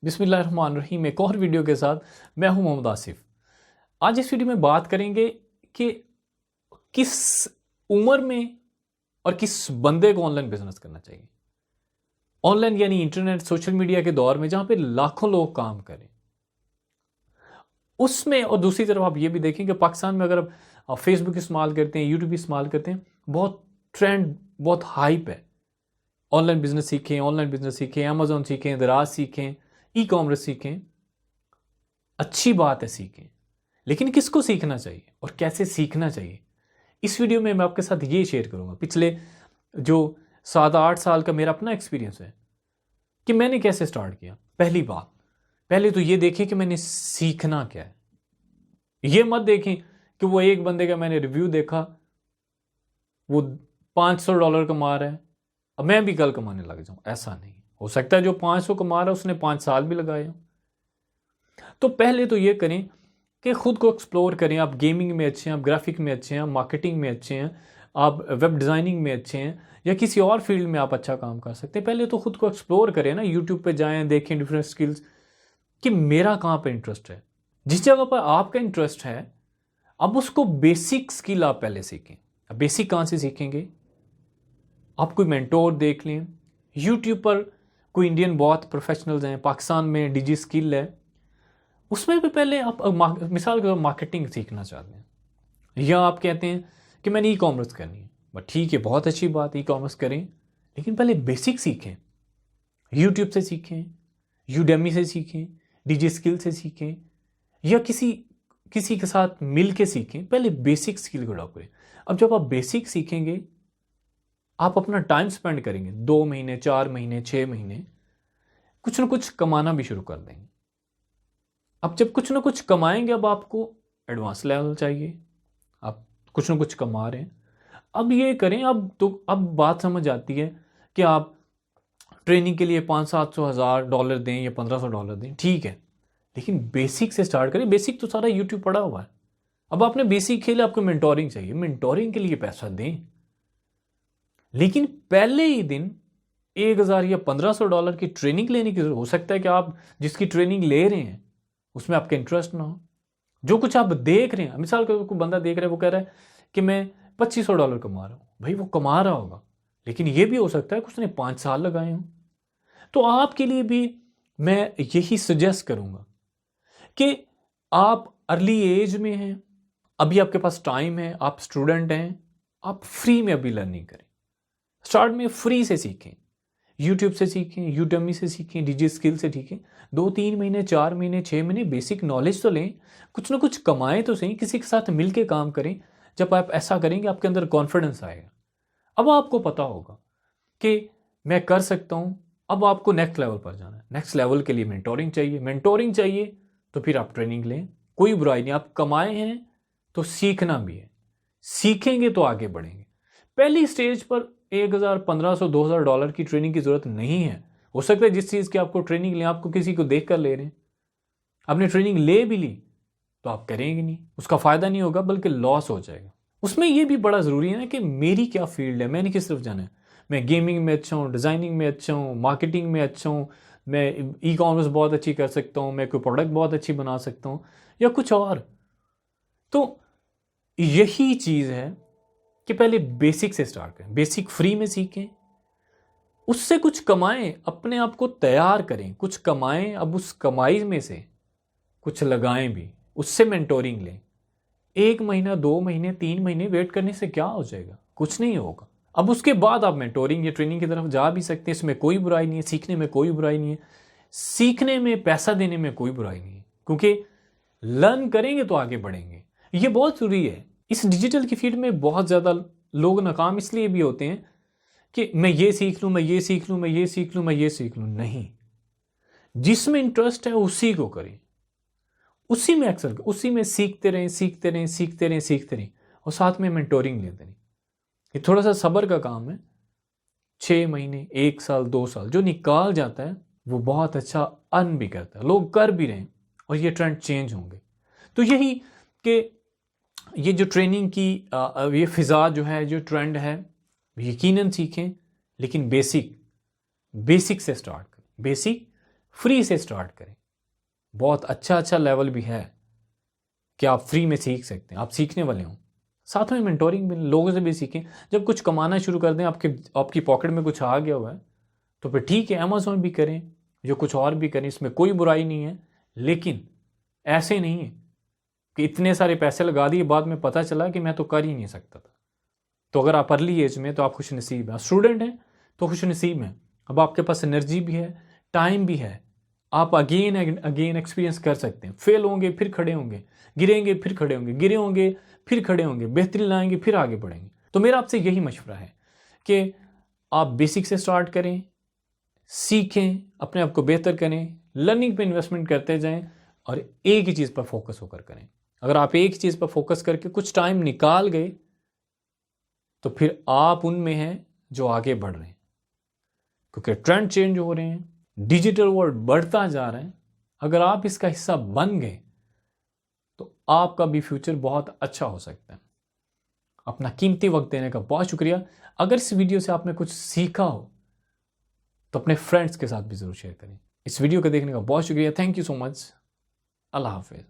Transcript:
बिस्मिल्लाहिर्रहमानिर्रहीम। एक और वीडियो के साथ मैं हूं मोहम्मद आसिफ। आज इस वीडियो में बात करेंगे कि किस उम्र में और किस बंदे को ऑनलाइन बिजनेस करना चाहिए। ऑनलाइन यानी इंटरनेट सोशल मीडिया के दौर में जहां पे लाखों लोग काम करें उसमें, और दूसरी तरफ आप ये भी देखें कि पाकिस्तान में अगर आप फेसबुक इस्तेमाल करते हैं, यूट्यूब इस्तेमाल करते हैं, बहुत ट्रेंड, बहुत हाइप है। ऑनलाइन बिजनेस सीखें, ऑनलाइन बिजनेस सीखें, अमेजोन सीखें, दराज सीखें, ई कॉमर्स सीखें। अच्छी बात है, सीखें, लेकिन किसको सीखना चाहिए और कैसे सीखना चाहिए, इस वीडियो में मैं आपके साथ ये शेयर करूंगा। पिछले जो 7-8 साल का मेरा अपना एक्सपीरियंस है कि मैंने कैसे स्टार्ट किया। पहली बात, पहले तो ये देखें कि मैंने सीखना क्या है। ये मत देखें कि वो एक बंदे का मैंने रिव्यू देखा, वो $500 कमा रहा है, अब मैं भी कल कमाने लग जाऊं। ऐसा नहीं हो सकता है। जो 500 कमा रहा है उसने 5 साल भी लगाए हों। तो पहले तो ये करें कि खुद को एक्सप्लोर करें। आप गेमिंग में अच्छे हैं, आप ग्राफिक में अच्छे हैं, आप मार्केटिंग में अच्छे हैं, आप वेब डिज़ाइनिंग में अच्छे हैं, या किसी और फील्ड में आप अच्छा काम कर सकते हैं। पहले तो खुद को एक्सप्लोर करें ना, यूट्यूब पे जाएं, देखें डिफरेंट स्किल्स कि मेरा कहाँ पे इंटरेस्ट है। जिस जगह पर आपका इंटरेस्ट है, अब उसको बेसिक स्किल आप पहले सीखें। अब बेसिक कहाँ से सीखेंगे? आप कोई मेंटोर देख लें। यूट्यूब पर कोई इंडियन बहुत प्रोफेशनल्स हैं, पाकिस्तान में डिजी स्किल है, उसमें भी पहले आप मिसाल के तौर मार्केटिंग सीखना चाहते हैं, या आप कहते हैं कि मैंने ई कॉमर्स करनी है, बट ठीक है, बहुत अच्छी बात, ई कॉमर्स करें, लेकिन पहले बेसिक सीखें। यूट्यूब से सीखें, यूडेमी से सीखें, डीजी स्किल से सीखें, या किसी किसी के साथ मिल के सीखें। पहले बेसिक स्किल को डेवलप करें। अब जब आप बेसिक सीखेंगे, आप अपना टाइम स्पेंड करेंगे, 2 महीने, 4 महीने, 6 महीने, कुछ ना कुछ कमाना भी शुरू कर देंगे। अब जब कुछ ना कुछ कमाएंगे, अब आपको एडवांस लेवल चाहिए, आप कुछ ना कुछ कमा रहे हैं, अब ये करें। अब बात समझ आती है कि आप ट्रेनिंग के लिए 500-700 हज़ार डॉलर दें या $1500 दें, ठीक है, लेकिन बेसिक से स्टार्ट करें। बेसिक तो सारा यूट्यूब पड़ा हुआ है। अब आपने बेसिक खेले, आपको मेंटोरिंग चाहिए, मेंटोरिंग के लिए पैसा दें, लेकिन पहले ही दिन 1000 या $1500 की ट्रेनिंग लेने की जरूरत। हो सकता है कि आप जिसकी ट्रेनिंग ले रहे हैं उसमें आपका इंटरेस्ट ना हो। जो कुछ आप देख रहे हैं, मिसाल का कोई बंदा देख रहा है, वो कह रहा है कि मैं $2500 कमा रहा हूं, भाई वो कमा रहा होगा, लेकिन ये भी हो सकता है कि उसने 5 साल लगाए हों। तो आपके लिए भी मैं यही सजेस्ट करूंगा कि आप अर्ली एज में हैं, अभी आपके पास टाइम है, आप स्टूडेंट हैं, आप फ्री में अभी लर्निंग करें। स्टार्ट में फ्री से सीखें, यूट्यूब से सीखें, यूडेमी से सीखें, डिजी स्किल से सीखें। 2-3 महीने, 4 महीने, 6 महीने बेसिक नॉलेज तो लें, कुछ ना कुछ कमाएं तो सही, किसी के साथ मिलके काम करें। जब आप ऐसा करेंगे, आपके अंदर कॉन्फिडेंस आएगा। अब आपको पता होगा कि मैं कर सकता हूं। अब आपको नेक्स्ट लेवल पर जाना है। नेक्स्ट लेवल के लिए मेंटोरिंग चाहिए, मेंटोरिंग चाहिए तो फिर आप ट्रेनिंग लें, कोई बुराई नहीं। आप कमाए हैं तो सीखना भी है, सीखेंगे तो आगे बढ़ेंगे। पहली स्टेज पर 1000, 1500, $2000 की ट्रेनिंग की जरूरत नहीं है। हो सकता है जिस चीज की आपको ट्रेनिंग लें, आपको किसी को देख कर ले रहे हैं, आपने ट्रेनिंग ले भी ली तो आप करेंगे नहीं, उसका फायदा नहीं होगा, बल्कि लॉस हो जाएगा। उसमें यह भी बड़ा जरूरी है ना कि मेरी क्या फील्ड है, मैंने किस तरफ जाना है। मैं गेमिंग में अच्छा हूँ, डिजाइनिंग में अच्छा हूँ, मार्केटिंग में अच्छा हूँ, मैं ई कॉमर्स बहुत अच्छी कर सकता हूँ, मैं कोई प्रोडक्ट बहुत अच्छी बना सकता हूँ, या कुछ और। तो यही चीज है कि पहले बेसिक से स्टार्ट करें, बेसिक फ्री में सीखें, उससे कुछ कमाएं, अपने आप को तैयार करें, कुछ कमाएं। अब उस कमाई में से कुछ लगाएं भी, उससे मेंटोरिंग लें। 1 महीना, 2 महीने, 3 महीने वेट करने से क्या हो जाएगा? कुछ नहीं होगा। अब उसके बाद आप मेंटोरिंग या ट्रेनिंग की तरफ जा भी सकते हैं, इसमें कोई बुराई नहीं है, सीखने में कोई बुराई नहीं है, सीखने में पैसा देने में कोई बुराई नहीं है, क्योंकि लर्न करेंगे तो आगे बढ़ेंगे। ये बहुत जरूरी है। इस डिजिटल की फील्ड में बहुत ज़्यादा लोग नाकाम इसलिए भी होते हैं कि मैं ये सीख लूँ, मैं ये सीख लूँ, मैं ये सीख लूँ, मैं ये सीख लूँ। नहीं, जिसमें इंटरेस्ट है उसी को करें, उसी में एक्सेल, उसी में सीखते रहें, सीखते रहें, सीखते रहें, सीखते रहें, और साथ में मेंटोरिंग लेते रहें। ये थोड़ा सा सब्र का काम है। 6 महीने, 1 साल, 2 साल जो निकाल जाता है वो बहुत अच्छा अर्न भी करता है, लोग कर भी रहे हैं, और ये ट्रेंड चेंज होंगे। तो यही कि ये जो ट्रेनिंग की ये फिजा जो है, जो ट्रेंड है, यकीनन सीखें, लेकिन बेसिक से स्टार्ट करें। बेसिक फ्री से स्टार्ट करें। बहुत अच्छा लेवल भी है कि आप फ्री में सीख सकते हैं, आप सीखने वाले हों। साथ में मेंटोरिंग भी, लोगों से भी सीखें। जब कुछ कमाना शुरू कर दें, आपकी पॉकेट में कुछ आ गया हुआ है, तो फिर ठीक है, अमेज़ॉन भी करें, जो कुछ और भी करें, इसमें कोई बुराई नहीं है। लेकिन ऐसे नहीं है कि इतने सारे पैसे लगा दिए, बाद में पता चला कि मैं तो कर ही नहीं सकता था। तो अगर आप अर्ली एज में, तो आप खुश नसीब हैं। स्टूडेंट हैं तो खुश नसीब हैं, अब आपके पास एनर्जी भी है, टाइम भी है, आप अगेन एक्सपीरियंस कर सकते हैं। फेल होंगे फिर खड़े होंगे, गिरेंगे फिर खड़े होंगे, गिरे होंगे फिर खड़े होंगे, बेहतरी लाएंगे फिर आगे बढ़ेंगे। तो मेरा आपसे यही मशवरा है कि आप बेसिक से स्टार्ट करें, सीखें, अपने आप को बेहतर करें, लर्निंग पे इन्वेस्टमेंट करते जाएं और एक ही चीज़ पर फोकस होकर करें। अगर आप एक ही चीज़ पर फोकस करके कुछ टाइम निकाल गए, तो फिर आप उनमें हैं जो आगे बढ़ रहे हैं, क्योंकि ट्रेंड चेंज हो रहे हैं, डिजिटल वर्ल्ड बढ़ता जा रहा है। अगर आप इसका हिस्सा बन गए तो आपका भी फ्यूचर बहुत अच्छा हो सकता है। अपना कीमती वक्त देने का बहुत शुक्रिया। अगर इस वीडियो से आपने कुछ सीखा हो तो अपने फ्रेंड्स के साथ भी ज़रूर शेयर करें। इस वीडियो को देखने का बहुत शुक्रिया। Thank you so much. अल्लाह हाफिज़।